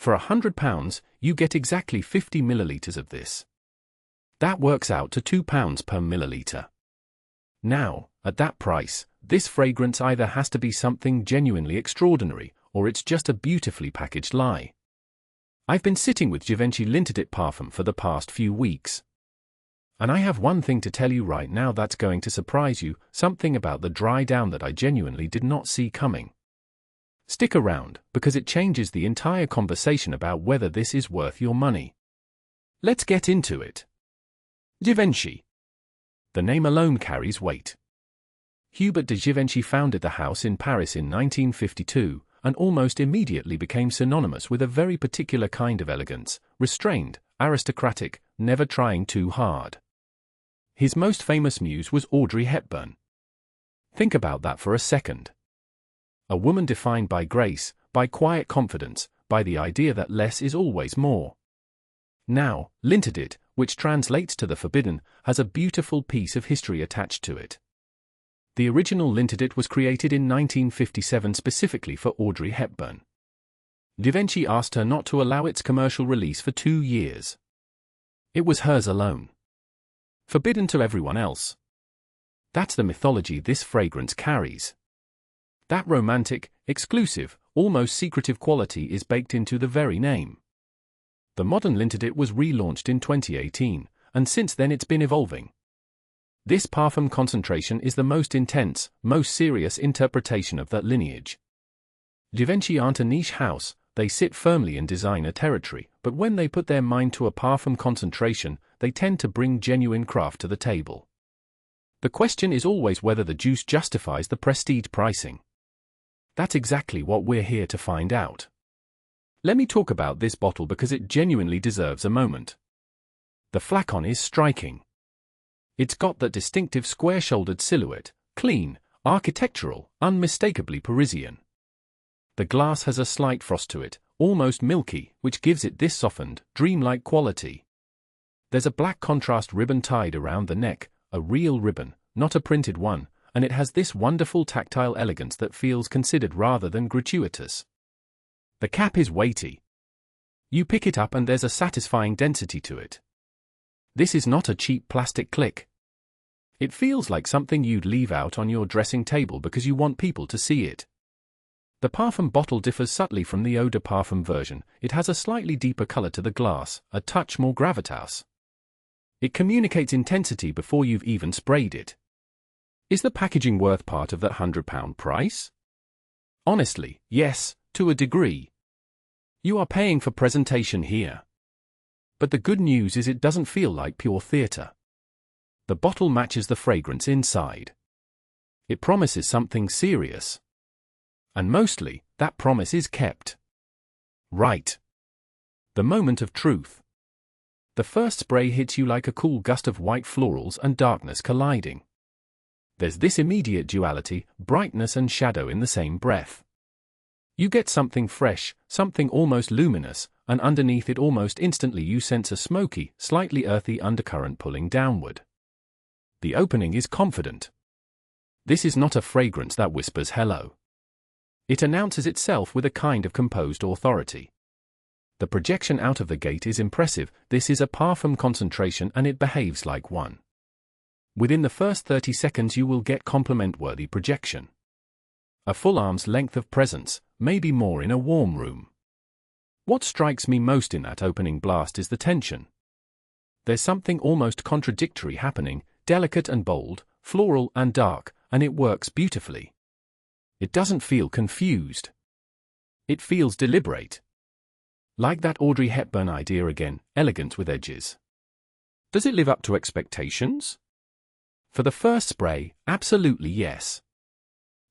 For £100, you get exactly 50 millilitres of this. That works out to £2 per milliliter. Now, at that price, this fragrance either has to be something genuinely extraordinary, or it's just a beautifully packaged lie. I've been sitting with Givenchy L'Interdit Parfum for the past few weeks. And I have one thing to tell you right now that's going to surprise you, something about the dry down that I genuinely did not see coming. Stick around, because it changes the entire conversation about whether this is worth your money. Let's get into it. Givenchy. The name alone carries weight. Hubert de Givenchy founded the house in Paris in 1952, and almost immediately became synonymous with a very particular kind of elegance, restrained, aristocratic, never trying too hard. His most famous muse was Audrey Hepburn. Think about that for a second. A woman defined by grace, by quiet confidence, by the idea that less is always more. Now, L'Interdit, which translates to the forbidden, has a beautiful piece of history attached to it. The original L'Interdit was created in 1957 specifically for Audrey Hepburn. Givenchy asked her not to allow its commercial release for 2 years. It was hers alone. Forbidden to everyone else. That's the mythology this fragrance carries. That romantic, exclusive, almost secretive quality is baked into the very name. The modern L'Interdit was relaunched in 2018, and since then it's been evolving. This parfum concentration is the most intense, most serious interpretation of that lineage. Givenchy aren't a niche house, they sit firmly in designer territory, but when they put their mind to a parfum concentration, they tend to bring genuine craft to the table. The question is always whether the juice justifies the prestige pricing. That's exactly what we're here to find out. Let me talk about this bottle because it genuinely deserves a moment. The flacon is striking. It's got that distinctive square-shouldered silhouette, clean, architectural, unmistakably Parisian. The glass has a slight frost to it, almost milky, which gives it this softened, dreamlike quality. There's a black contrast ribbon tied around the neck, a real ribbon, not a printed one, and it has this wonderful tactile elegance that feels considered rather than gratuitous. The cap is weighty. You pick it up and there's a satisfying density to it. This is not a cheap plastic click. It feels like something you'd leave out on your dressing table because you want people to see it. The parfum bottle differs subtly from the eau de parfum version. It has a slightly deeper color to the glass, a touch more gravitas. It communicates intensity before you've even sprayed it. Is the packaging worth part of that £100 price? Honestly, yes, to a degree. You are paying for presentation here. But the good news is it doesn't feel like pure theatre. The bottle matches the fragrance inside. It promises something serious. And mostly, that promise is kept. Right. The moment of truth. The first spray hits you like a cool gust of white florals and darkness colliding. There's this immediate duality, brightness and shadow in the same breath. You get something fresh, something almost luminous, and underneath it almost instantly you sense a smoky, slightly earthy undercurrent pulling downward. The opening is confident. This is not a fragrance that whispers hello. It announces itself with a kind of composed authority. The projection out of the gate is impressive. This is a parfum concentration and it behaves like one. Within the first 30 seconds you will get compliment-worthy projection. A full arm's length of presence, maybe more in a warm room. What strikes me most in that opening blast is the tension. There's something almost contradictory happening, delicate and bold, floral and dark, and it works beautifully. It doesn't feel confused. It feels deliberate. Like that Audrey Hepburn idea again, elegant with edges. Does it live up to expectations? For the first spray, absolutely yes.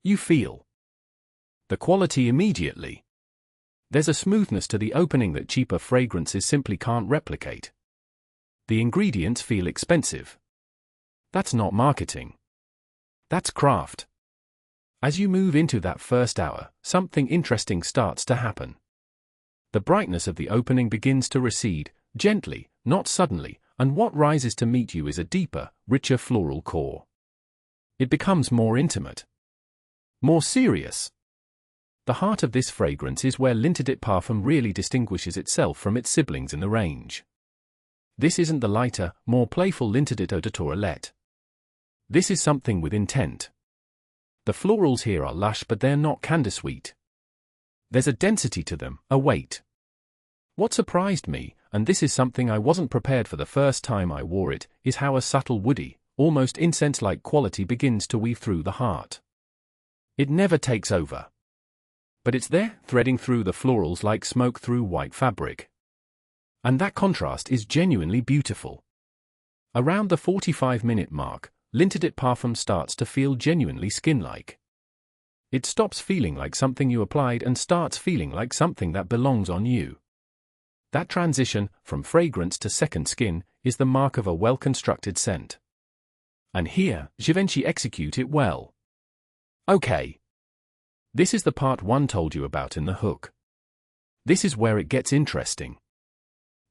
You feel the quality immediately. There's a smoothness to the opening that cheaper fragrances simply can't replicate. The ingredients feel expensive. That's not marketing. That's craft. As you move into that first hour, something interesting starts to happen. The brightness of the opening begins to recede, gently, not suddenly, and what rises to meet you is a deeper, richer floral core. It becomes more intimate. More serious. The heart of this fragrance is where L'Interdit Parfum really distinguishes itself from its siblings in the range. This isn't the lighter, more playful L'Interdit Eau de Toilette. This is something with intent. The florals here are lush, but they're not candy-sweet. There's a density to them, a weight. What surprised me, and this is something I wasn't prepared for the first time I wore it, is how a subtle woody, almost incense-like quality begins to weave through the heart. It never takes over. But it's there, threading through the florals like smoke through white fabric. And that contrast is genuinely beautiful. Around the 45-minute mark, L'Interdit Parfum starts to feel genuinely skin-like. It stops feeling like something you applied and starts feeling like something that belongs on you. That transition, from fragrance to second skin, is the mark of a well-constructed scent. And here, Givenchy execute it well. Okay. This is the part one told you about in the hook. This is where it gets interesting.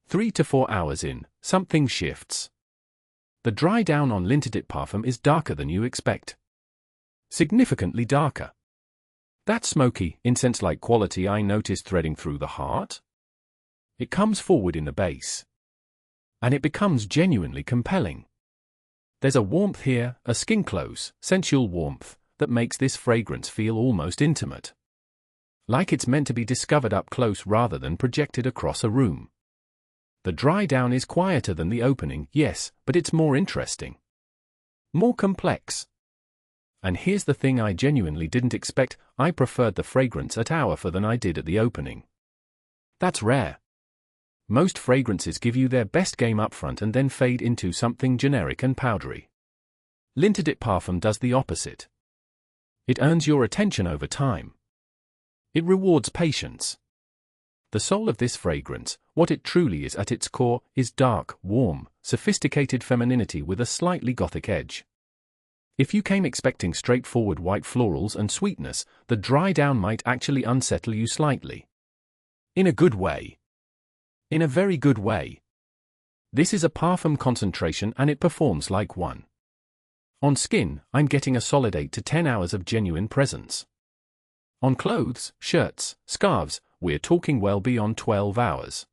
3 to 4 hours in, something shifts. The dry down on L'Interdit Parfum is darker than you expect. Significantly darker. That smoky, incense-like quality I noticed threading through the heart? It comes forward in the base. And it becomes genuinely compelling. There's a warmth here, a skin-close, sensual warmth, that makes this fragrance feel almost intimate. Like it's meant to be discovered up close rather than projected across a room. The dry down is quieter than the opening, yes, but it's more interesting. More complex. And here's the thing I genuinely didn't expect, I preferred the fragrance at hour than I did at the opening. That's rare. Most fragrances give you their best game up front and then fade into something generic and powdery. L'Interdit Parfum does the opposite. It earns your attention over time. It rewards patience. The soul of this fragrance, what it truly is at its core, is dark, warm, sophisticated femininity with a slightly gothic edge. If you came expecting straightforward white florals and sweetness, the dry down might actually unsettle you slightly. In a good way. In a very good way. This is a parfum concentration and it performs like one. On skin, I'm getting a solid 8 to 10 hours of genuine presence. On clothes, shirts, scarves, we're talking well beyond 12 hours.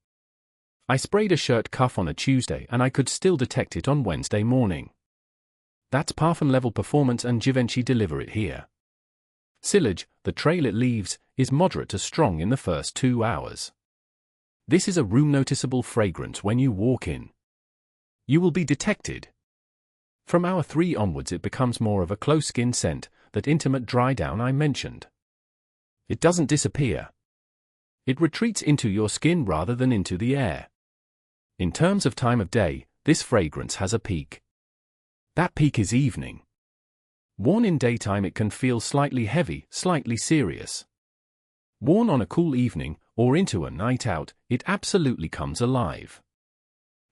I sprayed a shirt cuff on a Tuesday and I could still detect it on Wednesday morning. That's parfum-level performance and Givenchy deliver it here. Sillage, the trail it leaves, is moderate to strong in the first 2 hours. This is a room-noticeable fragrance when you walk in. You will be detected. From hour 3 onwards it becomes more of a close-skin scent, that intimate dry down I mentioned. It doesn't disappear. It retreats into your skin rather than into the air. In terms of time of day, this fragrance has a peak. That peak is evening. Worn in daytime it can feel slightly heavy, slightly serious. Worn on a cool evening, or into a night out, it absolutely comes alive.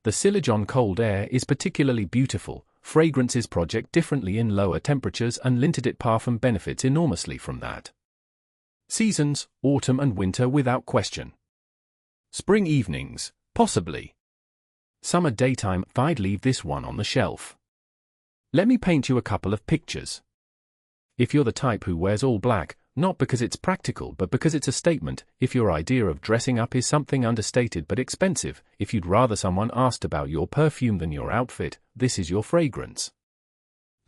The Sillage on cold air is particularly beautiful. Fragrances project differently in lower temperatures and L'Interdit Parfum benefits enormously from that. Seasons, autumn and winter without question. Spring evenings, possibly. Summer daytime, I'd leave this one on the shelf. Let me paint you a couple of pictures. If you're the type who wears all black, not because it's practical but because it's a statement, if your idea of dressing up is something understated but expensive, if you'd rather someone asked about your perfume than your outfit, this is your fragrance.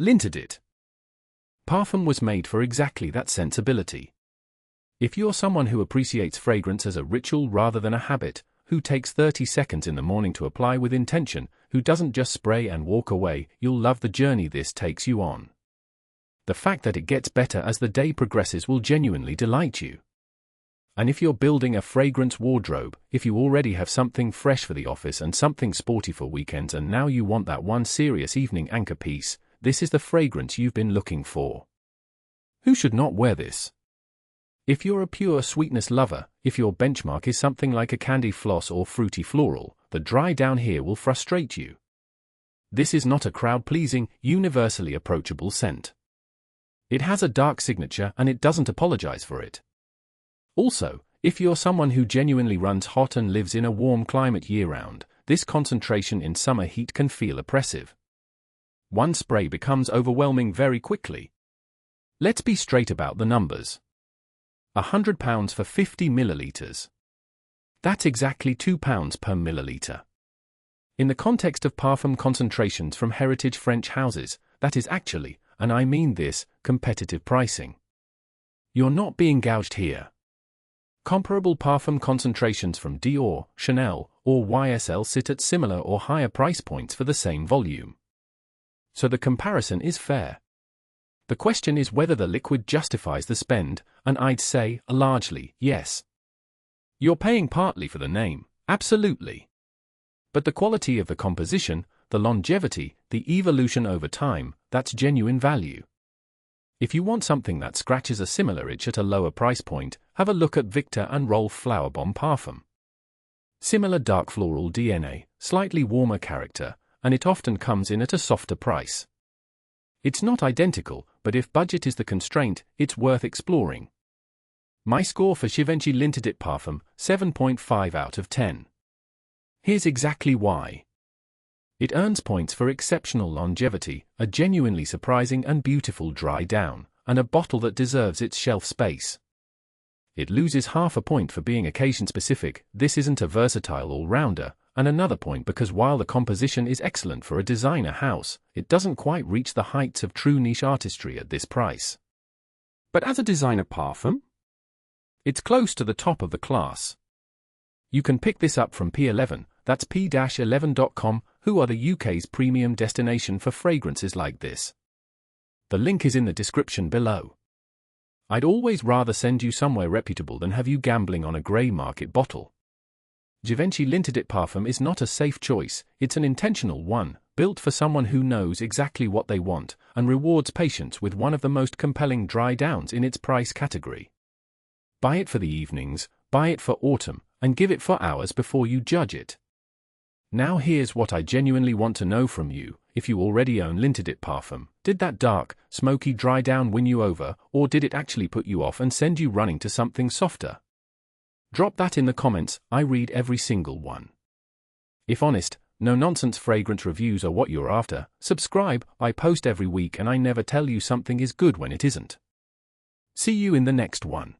L'Interdit Parfum was made for exactly that sensibility. If you're someone who appreciates fragrance as a ritual rather than a habit, who takes 30 seconds in the morning to apply with intention, who doesn't just spray and walk away, you'll love the journey this takes you on. The fact that it gets better as the day progresses will genuinely delight you. And if you're building a fragrance wardrobe, if you already have something fresh for the office and something sporty for weekends and now you want that one serious evening anchor piece, this is the fragrance you've been looking for. Who should not wear this? If you're a pure sweetness lover, if your benchmark is something like a candy floss or fruity floral, the dry down here will frustrate you. This is not a crowd-pleasing, universally approachable scent. It has a dark signature and it doesn't apologize for it. Also, if you're someone who genuinely runs hot and lives in a warm climate year-round, this concentration in summer heat can feel oppressive. One spray becomes overwhelming very quickly. Let's be straight about the numbers. £100 for 50 millilitres. That's exactly £2 per milliliter. In the context of parfum concentrations from heritage French houses, that is actually, and I mean this, competitive pricing. You're not being gouged here. Comparable parfum concentrations from Dior, Chanel, or YSL sit at similar or higher price points for the same volume. So the comparison is fair. The question is whether the liquid justifies the spend, and I'd say, largely, yes. You're paying partly for the name, absolutely. But the quality of the composition, the longevity, the evolution over time, that's genuine value. If you want something that scratches a similar itch at a lower price point, have a look at Victor and Rolf Flowerbomb Parfum. Similar dark floral DNA, slightly warmer character, and it often comes in at a softer price. It's not identical, but if budget is the constraint, it's worth exploring. My score for Givenchy L'Interdit Parfum, 7.5 out of 10. Here's exactly why. It earns points for exceptional longevity, a genuinely surprising and beautiful dry down, and a bottle that deserves its shelf space. It loses half a point for being occasion-specific, this isn't a versatile all-rounder, and another point because while the composition is excellent for a designer house, it doesn't quite reach the heights of true niche artistry at this price. But as a designer parfum, it's close to the top of the class. You can pick this up from P11, that's p-11.com, who are the UK's premium destination for fragrances like this. The link is in the description below. I'd always rather send you somewhere reputable than have you gambling on a grey market bottle. Givenchy L'Interdit Parfum is not a safe choice, it's an intentional one, built for someone who knows exactly what they want, and rewards patience with one of the most compelling dry downs in its price category. Buy it for the evenings, buy it for autumn, and give it for hours before you judge it. Now here's what I genuinely want to know from you. If you already own L'Interdit Parfum, did that dark, smoky dry down win you over, or did it actually put you off and send you running to something softer? Drop that in the comments, I read every single one. If honest, no-nonsense fragrance reviews are what you're after, subscribe, I post every week and I never tell you something is good when it isn't. See you in the next one.